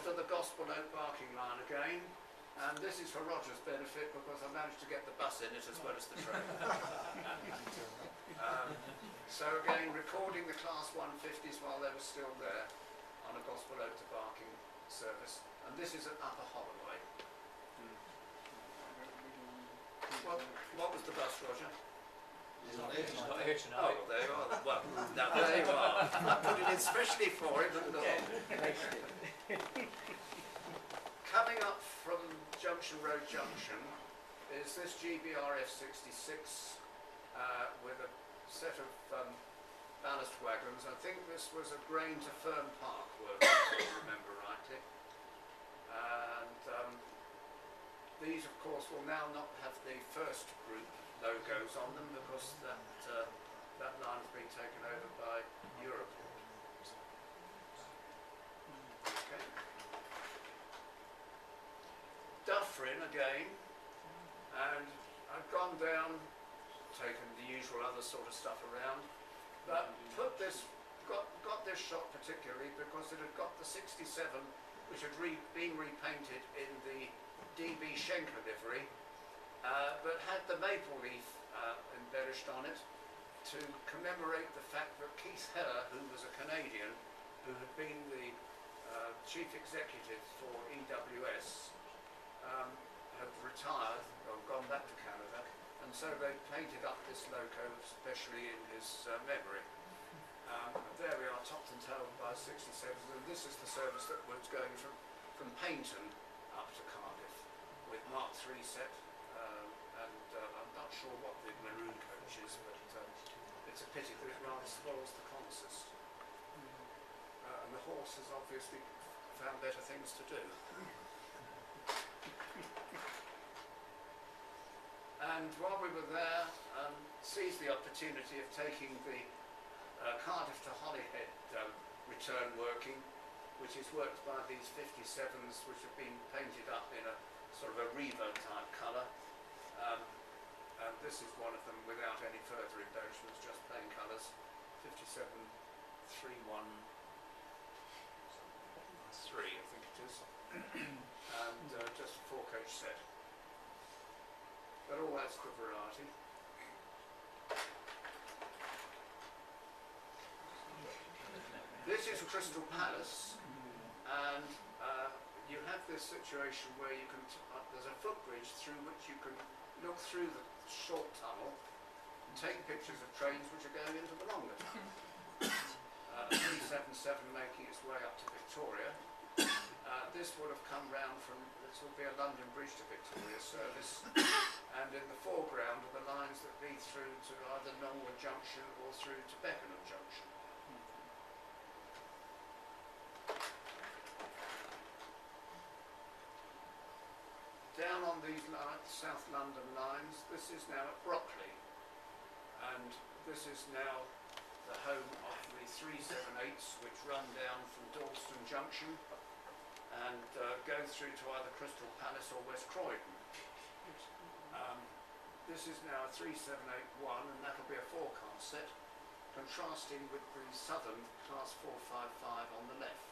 after the Gospel Oak barking line again, and this is for Roger's benefit because I managed to get the bus in it as well as the train. So again, recording the Class 150s while they were still there on a Gospel Oak to Barking service, and this is at Upper Holloway. Well, what was the bus, Roger? He's not here tonight. Oh, well, there you are. Well, now there you are. I put it in specially for him. And coming up from Junction Road Junction is this GBRF 66 with a set of ballast wagons. I think this was a grain to Fern Park work, if I remember rightly. And these, of course, will now not have the first group logos on them because that line has been taken over by Europe. Okay. Dufferin again, and I've gone down, taken the usual other sort of stuff around, but got this shot particularly because it had got the 67 which had been repainted in the DB Schenker livery, but had the maple leaf embellished on it to commemorate the fact that Keith Heller, who was a Canadian, who had been the chief executive for EWS, had retired or gone back to Canada, and so they painted up this loco especially in his memory. There we are, topped and tailed by 67, and this is the service that was going from Paynton up to Cardiff with Mark III set, and I'm not sure what the maroon coach is, but it's a pity that it rather spoils the consist. And the horse has obviously found better things to do. And while we were there, seized the opportunity of taking the Cardiff to Holyhead return working, which is worked by these 57s which have been painted up in a sort of a Revo type colour. And this is one of them without any further embellishments, just plain colours. 5731 3, I think it is, and just a 4-coach set. But all that's good variety. This is Crystal Palace, and you have this situation where you can, there's a footbridge through which you can look through the short tunnel and take pictures of trains which are going into the longer tunnel. 377 making its way up to Victoria. This would have come round from, this will be a London Bridge to Victoria service, and in the foreground are the lines that lead through to either Norwood Junction or through to Beckenham Junction. Down on these South London lines, this is now at Brockley, and this is now the home of the 378s which run down from Dalston Junction and go through to either Crystal Palace or West Croydon. This is now a 3781, and that'll be a 4-car set, contrasting with the southern Class 455 on the left.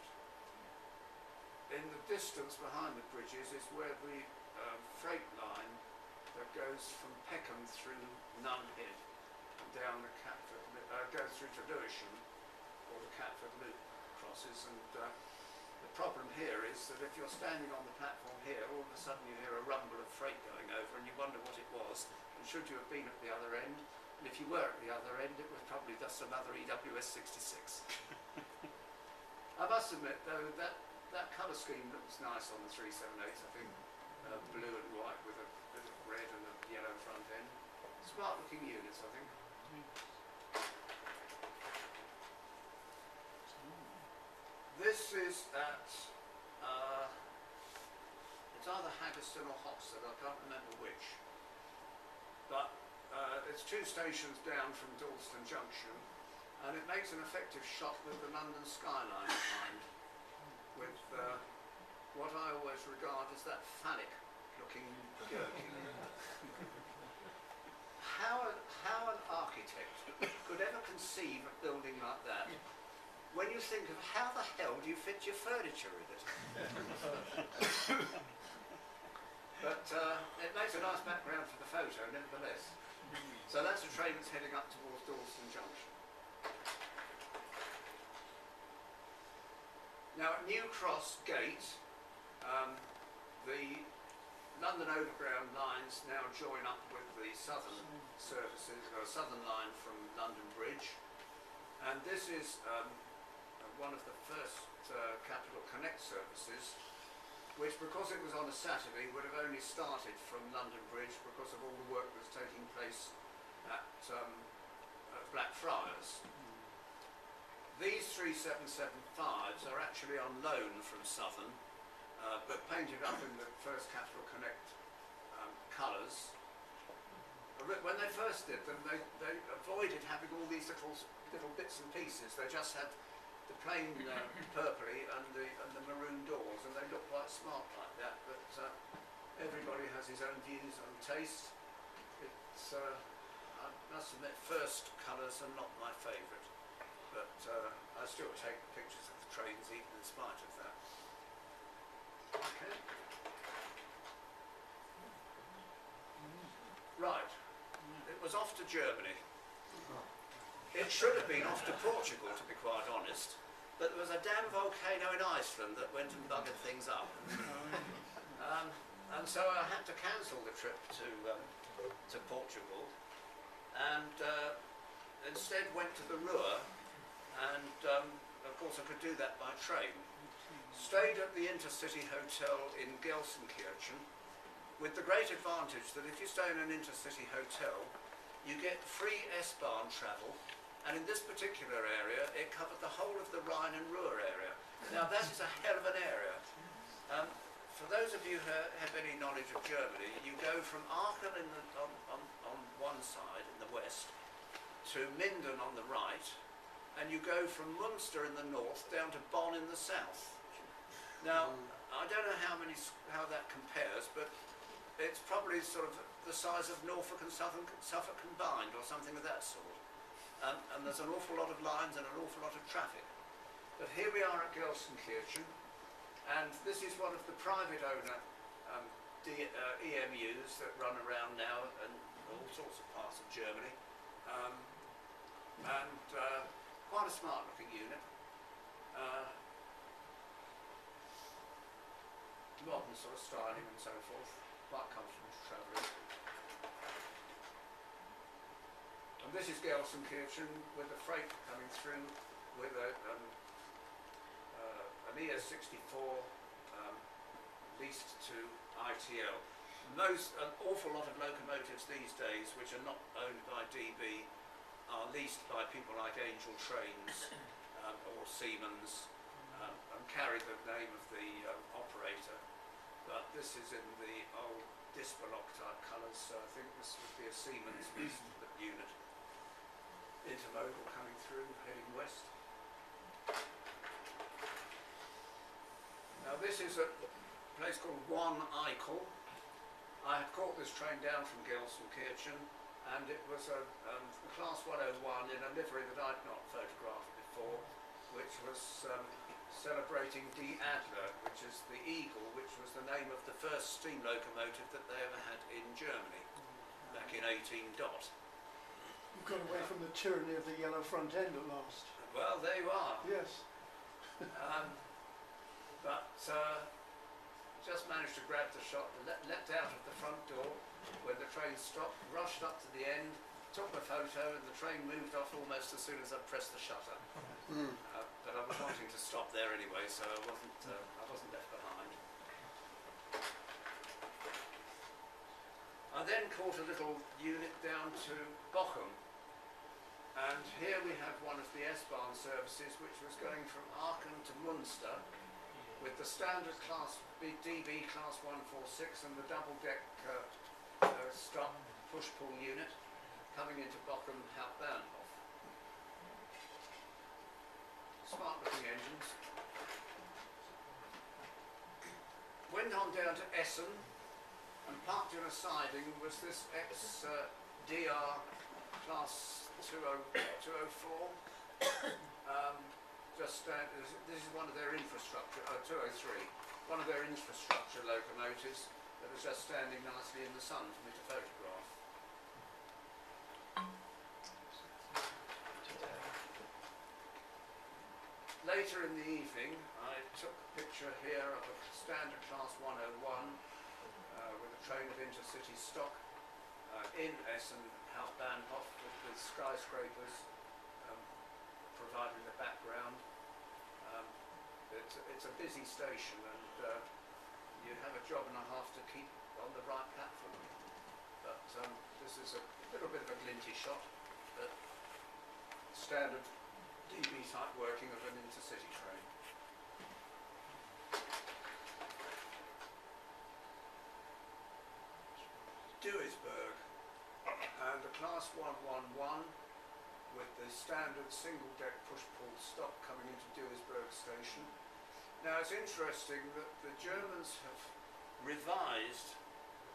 In the distance behind the bridges is where the freight line that goes from Peckham through Nunhead and down the Catford, goes through to Lewisham, or the Catford Loop crosses, and the problem here is that if you're standing on the platform here, all of a sudden you hear a rumble of freight going over and you wonder what it was, and should you have been at the other end, and if you were at the other end it was probably just another EWS 66. I must admit though that colour scheme looks nice on the 378s, I think. Blue and white with a bit of red and a yellow front end. Smart looking units, I think. This is at, it's either Haggerston or Hoxton, I can't remember which. But it's 2 stations down from Dalston Junction, and it makes an effective shot with the London skyline behind, with what I always regard as that phallic looking gherkin. How an architect could ever conceive a building like that when you think of how the hell do you fit your furniture in it. But it makes a nice background for the photo, nevertheless. So that's a train that's heading up towards Dalston Junction. Now at New Cross Gate, the London Overground lines now join up with the southern services, or southern line from London Bridge, and this is one of the first Capital Connect services, which, because it was on a Saturday, would have only started from London Bridge because of all the work that was taking place at Blackfriars. These 3775s are actually on loan from Southern, but painted up in the first Capital Connect colours. When they first did them, they avoided having all these little bits and pieces. They just had the plain purpley and the maroon doors, and they look quite smart like that. But everybody has his own views on taste. It's I must admit, first colours are not my favourite, but I still take pictures of the trains even in spite of that. Okay. Right. It was off to Germany. It should have been off to Portugal, to be quite honest, but there was a damn volcano in Iceland that went and buggered things up. And so I had to cancel the trip to Portugal, and instead went to the Ruhr, and of course I could do that by train. Stayed at the Intercity Hotel in Gelsenkirchen, with the great advantage that if you stay in an Intercity Hotel, you get free S-Bahn travel, and in this particular area, it covered the whole of the Rhine and Ruhr area. Now that is a hell of an area. For those of you who have any knowledge of Germany, you go from Aachen on one side, in the west, to Minden on the right, and you go from Munster in the north down to Bonn in the south. Now, I don't know how that compares, but it's probably sort of the size of Norfolk and Suffolk combined, or something of that sort. And there's an awful lot of lines and an awful lot of traffic. But here we are at Gelsenkirchen, and this is one of the private owner EMUs that run around now in all sorts of parts of Germany. Quite a smart looking unit. Modern sort of styling and so forth, quite comfortable to travel in. And this is Gelsenkirchen with the freight coming through with an ES64 leased to ITL. An awful lot of locomotives these days, which are not owned by DB, are leased by people like Angel Trains or Siemens, and carry the name of the operator. But this is in the old Dispalock type colours, so I think this would be a Siemens leased unit. Intermodal coming through, heading west. Now this is a place called One Eichel. I had caught this train down from Gelsenkirchen, and it was a Class 101 in a livery that I'd not photographed before, which was celebrating D. Adler, which is the eagle, which was the name of the first steam locomotive that they ever had in Germany, back in 18 dot. You've got away from the tyranny of the yellow front end at last. Well, there you are. Yes. But just managed to grab the shot, leapt out of the front door when the train stopped, rushed up to the end, took a photo, and the train moved off almost as soon as I pressed the shutter. But I was wanting to stop there anyway, so I wasn't left behind. I then caught a little unit down to Bochum, and here we have one of the S-Bahn services which was going from Aachen to Munster with the standard class DB class 146 and the double-deck stop push-pull unit coming into Bochum Hauptbahnhof. Smart looking engines. Went on down to Essen, and parked in a siding was this ex-DR class 204. this is one of their infrastructure, 203, one of their infrastructure locomotives that was just standing nicely in the sun for me to photograph. Later in the evening, I took a picture here of a standard class 101 with a train of intercity stock in Essen, Hauptbahnhof, with skyscrapers providing the background. It's a busy station, and you have a job and a half to keep on the right platform. But this is a little bit of a glinty shot, but standard DB type working of an intercity train. Duisburg, and a class 111 with the standard single deck push-pull stock coming into Duisburg station. Now it's interesting that the Germans have revised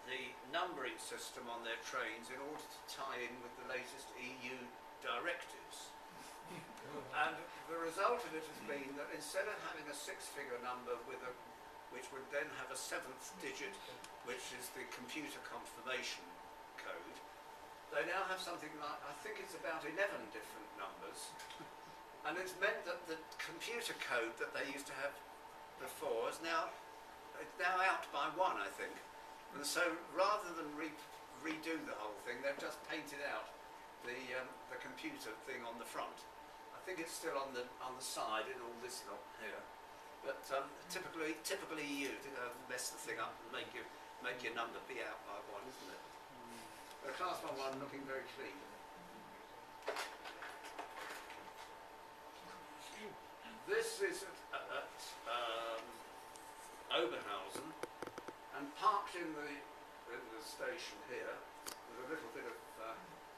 the numbering system on their trains in order to tie in with the latest EU directives. And the result of it has been that instead of having a six-figure number which would then have a seventh digit, which is the computer confirmation code, they now have something like, I think it's about 11 different numbers. And it's meant that the computer code that they used to have before is now out by one, I think. And so rather than redo the whole thing, they've just painted out the computer thing on the front. I think it's still on the side in all this lot here. But typically you mess the thing up and make your number be out by one, isn't it? The class 1 looking very clean. This is at Oberhausen, and parked in the station here, with a little bit of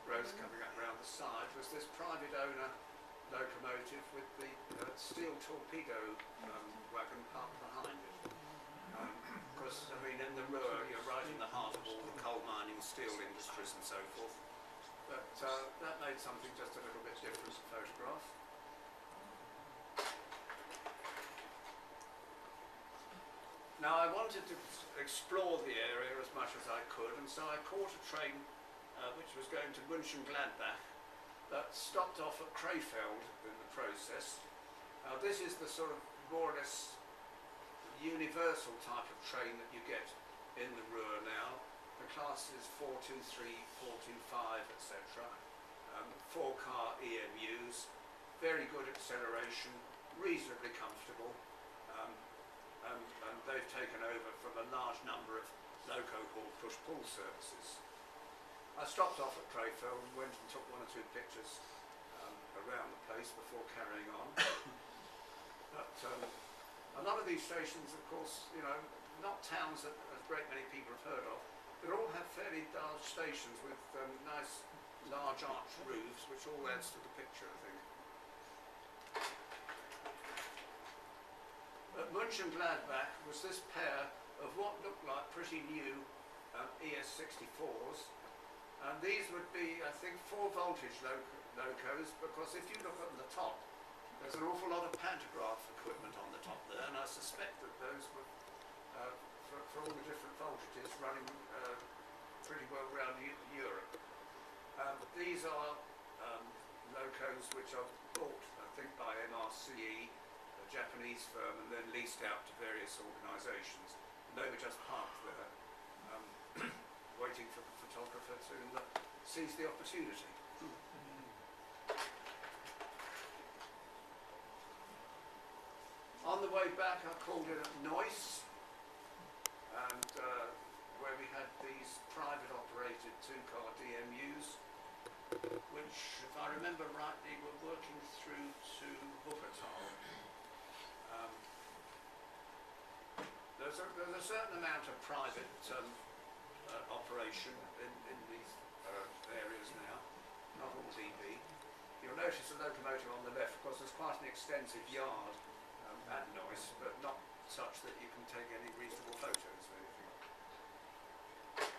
growth coming up round the side, was this private owner locomotive with the steel torpedo wagon parked behind it. Because, I mean, in the Ruhr, you're right in the heart of all the coal mining, steel industries and so forth. But that made something just a little bit different to photograph. Now, I wanted to explore the area as much as I could, and so I caught a train which was going to Mönchengladbach, that stopped off at Krefeld in the process. This is the sort of more or less universal type of train that you get in the Ruhr now. The classes 423, 425, etc. 4-car EMUs, very good acceleration, reasonably comfortable, and they've taken over from a large number of loco-haul push-pull services. I stopped off at Krefeld and went and took 1 or 2 pictures around the place before carrying on. But a lot of these stations, of course, you know, not towns that a great many people have heard of, but all have fairly large stations with nice large arched roofs, which all adds to the picture, I think. At Mönchengladbach was this pair of what looked like pretty new ES64s. And these would be, I think, 4 voltage locos, because if you look at the top, there's an awful lot of pantograph equipment on the top there, and I suspect that those were, for all the different voltages, running pretty well around Europe. These are locos which are bought, I think, by MRCE, a Japanese firm, and then leased out to various organisations. And they were just parked there, waiting for the photographer to seize the opportunity. On the way back, I called in at Neuss, and where we had these private operated 2-car DMUs, which, if I remember rightly, were working through to Wuppertal. There's a certain amount of private operation in these areas now, not all DB. You'll notice the locomotive on the left, because there's quite an extensive yard at Neuss, but not such that you can take any reasonable photos.